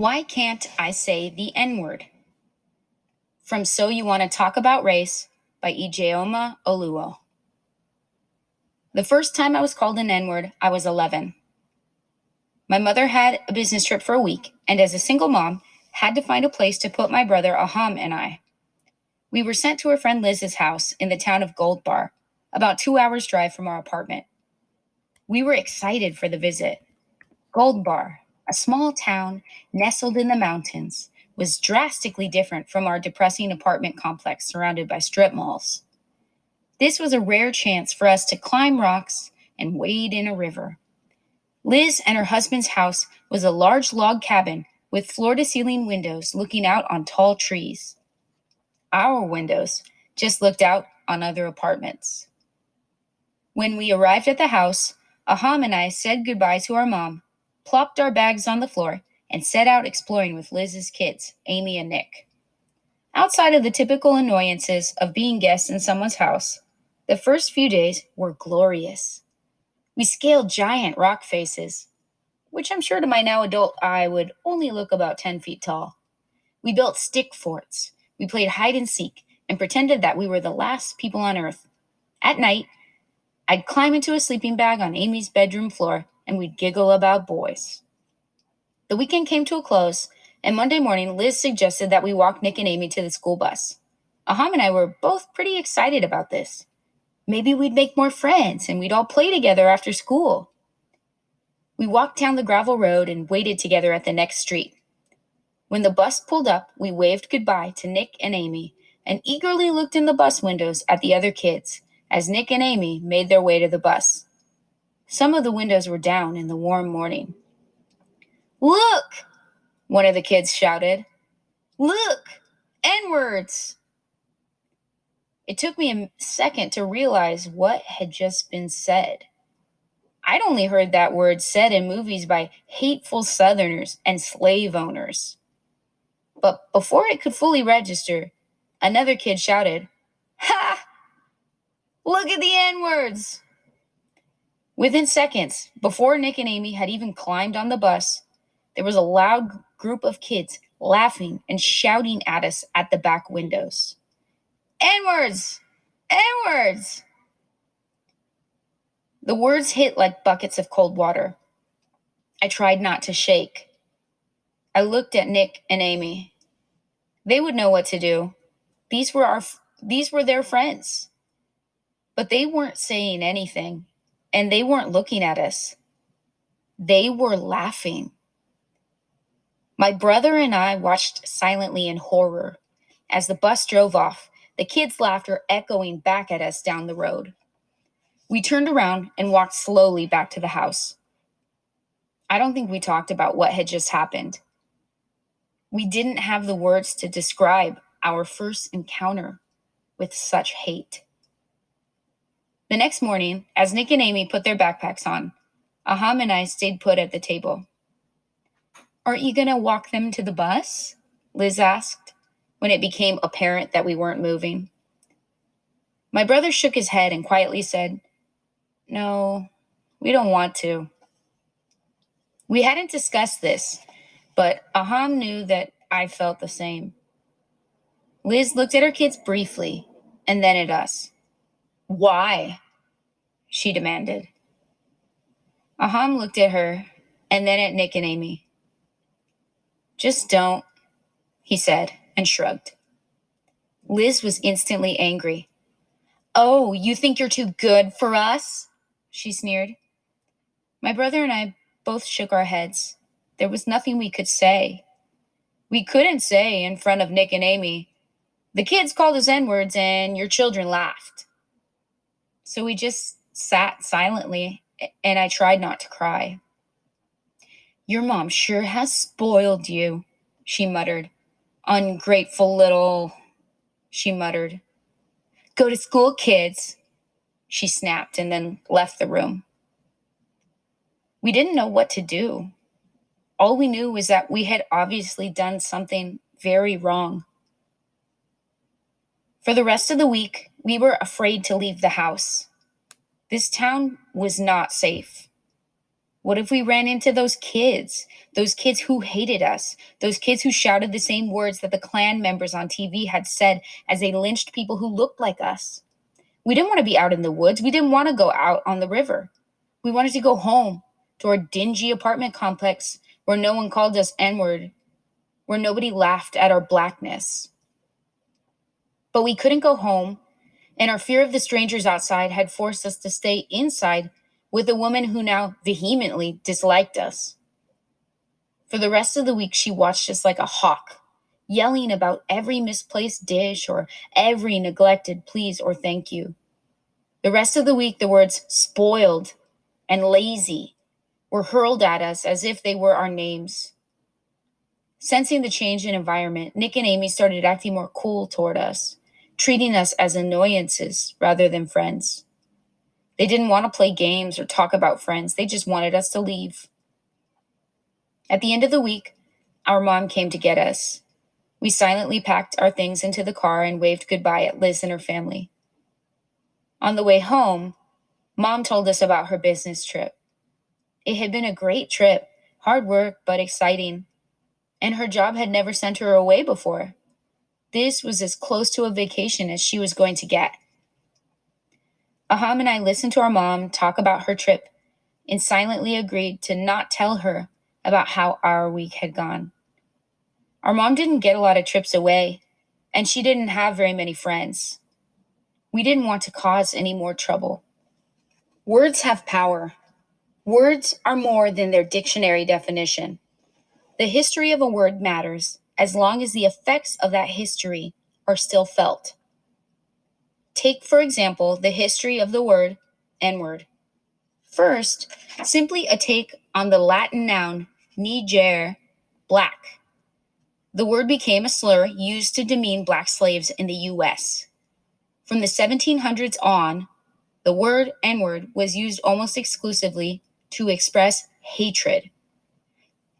Why can't I say the N word? From So You Want to Talk About Race by Ijeoma Oluo. The first time I was called an N word, I was 11. My mother had a business trip for a week, and as a single mom, had to find a place to put my brother Aham and I. We were sent to her friend Liz's house in the town of Gold Bar, about 2 hours' drive from our apartment. We were excited for the visit. Gold Bar, a small town nestled in the mountains, was drastically different from our depressing apartment complex surrounded by strip malls. This was a rare chance for us to climb rocks and wade in a river. Liz and her husband's house was a large log cabin with floor-to-ceiling windows looking out on tall trees. Our windows just looked out on other apartments. When we arrived at the house, Aham and I said goodbye to our mom, plopped our bags on the floor, and set out exploring with Liz's kids, Amy and Nick. Outside of the typical annoyances of being guests in someone's house, the first few days were glorious. We scaled giant rock faces, which I'm sure to my now adult eye would only look about 10 feet tall. We built stick forts. We played hide and seek and pretended that we were the last people on Earth. At night, I'd climb into a sleeping bag on Amy's bedroom floor and we'd giggle about boys. The weekend came to a close, and Monday morning, Liz suggested that we walk Nick and Amy to the school bus. Aham and I were both pretty excited about this. Maybe we'd make more friends and we'd all play together after school. We walked down the gravel road and waited together at the next street. When the bus pulled up, we waved goodbye to Nick and Amy and eagerly looked in the bus windows at the other kids as Nick and Amy made their way to the bus. Some of the windows were down in the warm morning. "Look!" one of the kids shouted. "Look! N-words!" It took me a second to realize what had just been said. I'd only heard that word said in movies by hateful Southerners and slave owners. But before it could fully register, another kid shouted, "Ha! Look at the N-words!" Within seconds, before Nick and Amy had even climbed on the bus, there was a loud group of kids laughing and shouting at us at the back windows. "N-words! N-words!" The words hit like buckets of cold water. I tried not to shake. I looked at Nick and Amy. They would know what to do. These were their friends. But they weren't saying anything, and they weren't looking at us. They were laughing. My brother and I watched silently in horror as the bus drove off, the kids' laughter echoing back at us down the road. We turned around and walked slowly back to the house. I don't think we talked about what had just happened. We didn't have the words to describe our first encounter with such hate. The next morning, as Nick and Amy put their backpacks on, Aham and I stayed put at the table. "Aren't you going to walk them to the bus?" Liz asked, when it became apparent that we weren't moving. My brother shook his head and quietly said, "No, we don't want to." We hadn't discussed this, but Aham knew that I felt the same. Liz looked at her kids briefly and then at us. "Why?" she demanded. Aham looked at her and then at Nick and Amy. "Just don't," he said and shrugged. Liz was instantly angry. "Oh, you think you're too good for us?" she sneered. My brother and I both shook our heads. There was nothing we could say. We couldn't say in front of Nick and Amy, "The kids called us N-words and your children laughed." So we just sat silently, and I tried not to cry. "Your mom sure has spoiled you," she muttered. "Ungrateful little," she muttered. "Go to school, kids," she snapped and then left the room. We didn't know what to do. All we knew was that we had obviously done something very wrong. For the rest of the week, we were afraid to leave the house. This town was not safe. What if we ran into those kids who hated us, those kids who shouted the same words that the Klan members on TV had said as they lynched people who looked like us? We didn't want to be out in the woods. We didn't want to go out on the river. We wanted to go home to our dingy apartment complex where no one called us N-word, where nobody laughed at our blackness. But we couldn't go home, and our fear of the strangers outside had forced us to stay inside with a woman who now vehemently disliked us. For the rest of the week, she watched us like a hawk, yelling about every misplaced dish or every neglected please or thank you. The rest of the week, the words spoiled and lazy were hurled at us as if they were our names. Sensing the change in environment, Nick and Amy started acting more cool toward us, treating us as annoyances rather than friends. They didn't want to play games or talk about friends. They just wanted us to leave. At the end of the week, our mom came to get us. We silently packed our things into the car and waved goodbye at Liz and her family. On the way home, Mom told us about her business trip. It had been a great trip, hard work, but exciting. And her job had never sent her away before. This was as close to a vacation as she was going to get. Aham and I listened to our mom talk about her trip and silently agreed to not tell her about how our week had gone. Our mom didn't get a lot of trips away, and she didn't have very many friends. We didn't want to cause any more trouble. Words have power. Words are more than their dictionary definition. The history of a word matters as long as the effects of that history are still felt. Take, for example, the history of the word N-word. First, simply a take on the Latin noun niger, black. The word became a slur used to demean black slaves in the U.S. From the 1700s on, the word N-word was used almost exclusively to express hatred.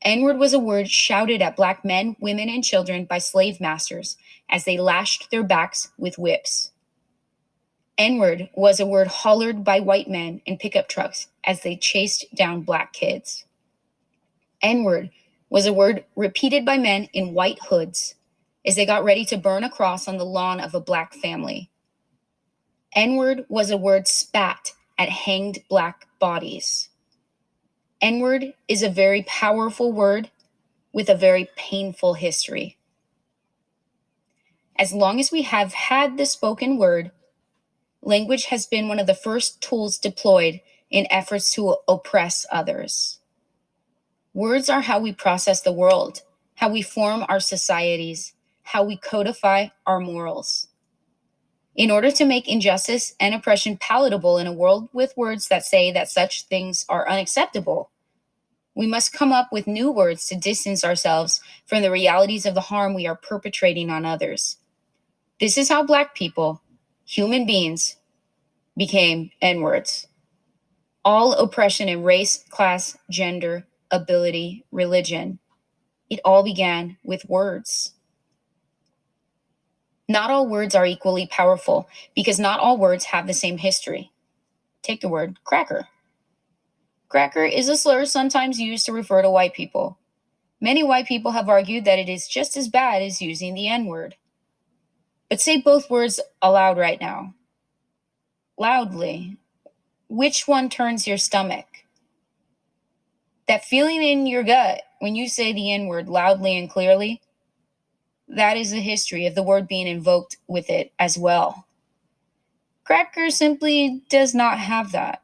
N-word was a word shouted at black men, women, and children by slave masters as they lashed their backs with whips. N-word was a word hollered by white men in pickup trucks as they chased down black kids. N-word was a word repeated by men in white hoods as they got ready to burn a cross on the lawn of a black family. N-word was a word spat at hanged black bodies. N-word is a very powerful word with a very painful history. As long as we have had the spoken word, language has been one of the first tools deployed in efforts to oppress others. Words are how we process the world, how we form our societies, how we codify our morals. In order to make injustice and oppression palatable in a world with words that say that such things are unacceptable, we must come up with new words to distance ourselves from the realities of the harm we are perpetrating on others. This is how Black people, human beings, became N-words. All oppression in race, class, gender, ability, religion, it all began with words. Not all words are equally powerful because not all words have the same history. Take the word cracker. Cracker is a slur sometimes used to refer to white people. Many white people have argued that it is just as bad as using the N-word. But say both words aloud right now. Loudly. Which one turns your stomach? That feeling in your gut when you say the N-word loudly and clearly, that is the history of the word being invoked with it as well. Cracker simply does not have that.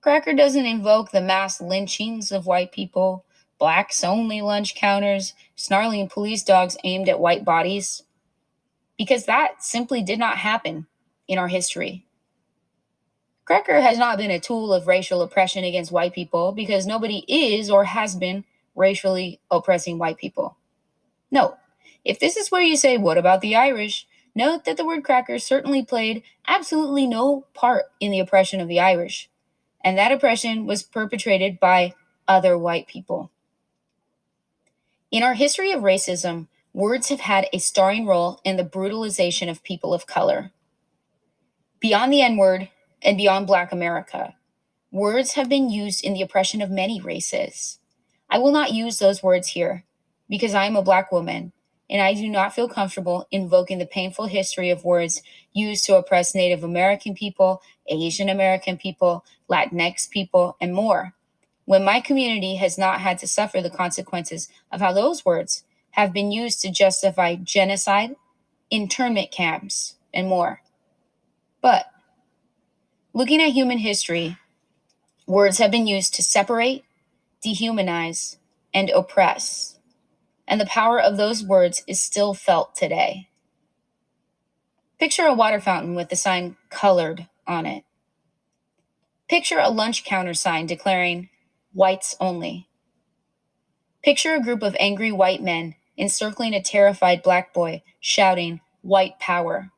Cracker doesn't invoke the mass lynchings of white people, blacks only lunch counters, snarling police dogs aimed at white bodies, because that simply did not happen in our history. Cracker has not been a tool of racial oppression against white people because nobody is or has been racially oppressing white people. No, if this is where you say, what about the Irish? Note that the word cracker certainly played absolutely no part in the oppression of the Irish, and that oppression was perpetrated by other white people. In our history of racism, words have had a starring role in the brutalization of people of color. Beyond the N-word and beyond Black America, Words have been used in the oppression of many races. I will not use those words here because I am a Black woman and I do not feel comfortable invoking the painful history of words used to oppress Native American people, Asian American people, Latinx people, and more, when my community has not had to suffer the consequences of how those words have been used to justify genocide, internment camps, and more. But looking at human history, words have been used to separate, dehumanize, and oppress, and the power of those words is still felt today. Picture a water fountain with the sign colored on it. Picture a lunch counter sign declaring whites only. Picture a group of angry white men encircling a terrified Black boy shouting white power.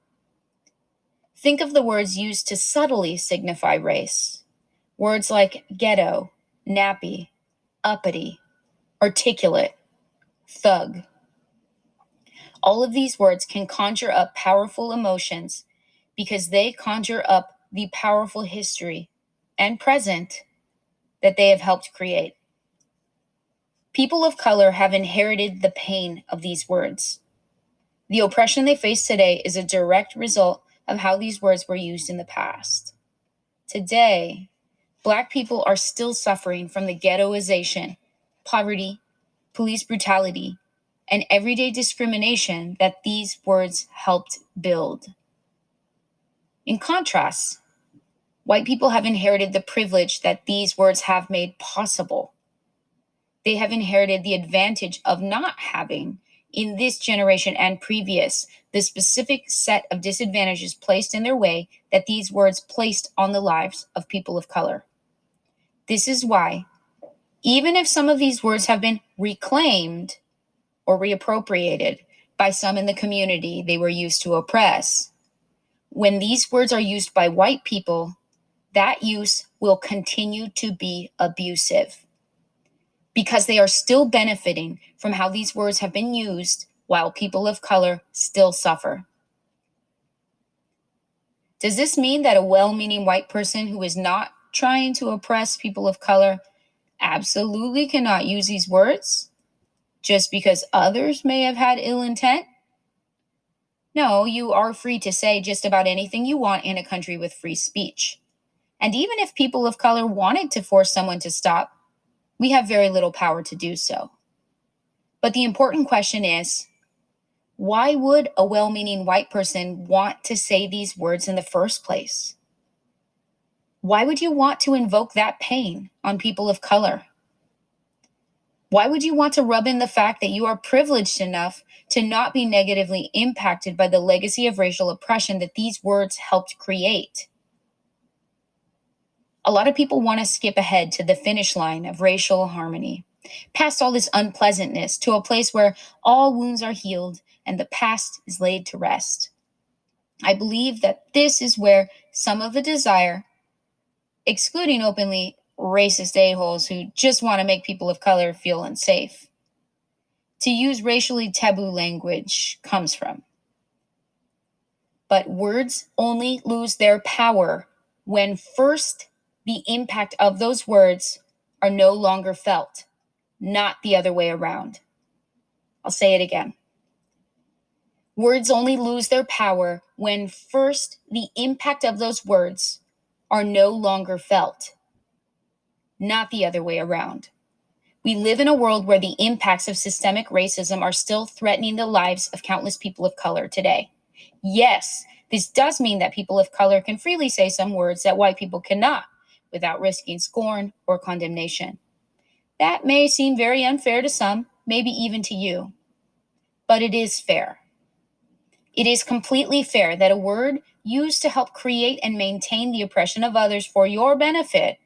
Think of the words used to subtly signify race. Words like ghetto, nappy, uppity, articulate, thug. All of these words can conjure up powerful emotions because they conjure up the powerful history and present that they have helped create. People of color have inherited the pain of these words. The oppression they face today is a direct result of how these words were used in the past. Today, Black people are still suffering from the ghettoization, poverty, police brutality, and everyday discrimination that these words helped build. In contrast, white people have inherited the privilege that these words have made possible. They have inherited the advantage of not having, in this generation and previous, the specific set of disadvantages placed in their way that these words placed on the lives of people of color. This is why, even if some of these words have been reclaimed or reappropriated by some in the community they were used to oppress, when these words are used by white people, that use will continue to be abusive because they are still benefiting from how these words have been used while people of color still suffer. Does this mean that a well-meaning white person who is not trying to oppress people of color absolutely cannot use these words just because others may have had ill intent? No, you are free to say just about anything you want in a country with free speech. And even if people of color wanted to force someone to stop, we have very little power to do so. But the important question is, why would a well-meaning white person want to say these words in the first place? Why would you want to invoke that pain on people of color? Why would you want to rub in the fact that you are privileged enough to not be negatively impacted by the legacy of racial oppression that these words helped create? A lot of people want to skip ahead to the finish line of racial harmony, past all this unpleasantness to a place where all wounds are healed and the past is laid to rest. I believe that this is where some of the desire, excluding openly racist a-holes who just want to make people of color feel unsafe, to use racially taboo language comes from. But words only lose their power when first the impact of those words are no longer felt, not the other way around. I'll say it again. Words only lose their power when first the impact of those words are no longer felt, not the other way around. We live in a world where the impacts of systemic racism are still threatening the lives of countless people of color today. Yes, this does mean that people of color can freely say some words that white people cannot without risking scorn or condemnation. That may seem very unfair to some, maybe even to you, but it is fair. It is completely fair that a word used to help create and maintain the oppression of others for your benefit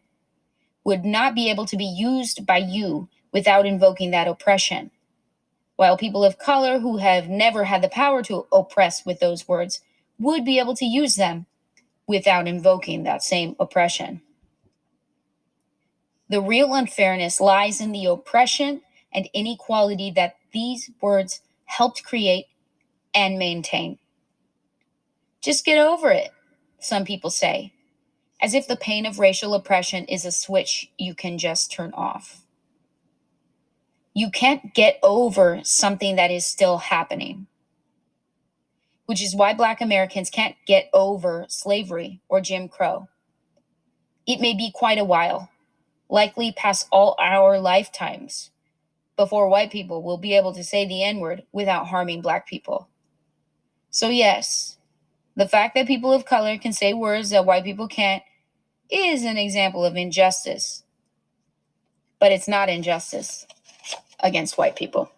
would not be able to be used by you without invoking that oppression, while people of color who have never had the power to oppress with those words would be able to use them without invoking that same oppression. The real unfairness lies in the oppression and inequality that these words helped create and maintain. Just get over it, some people say, as if the pain of racial oppression is a switch you can just turn off. You can't get over something that is still happening, which is why Black Americans can't get over slavery or Jim Crow. It may be quite a while, likely past all our lifetimes, before white people will be able to say the N-word without harming Black people. So yes, the fact that people of color can say words that white people can't is an example of injustice, but it's not injustice against white people.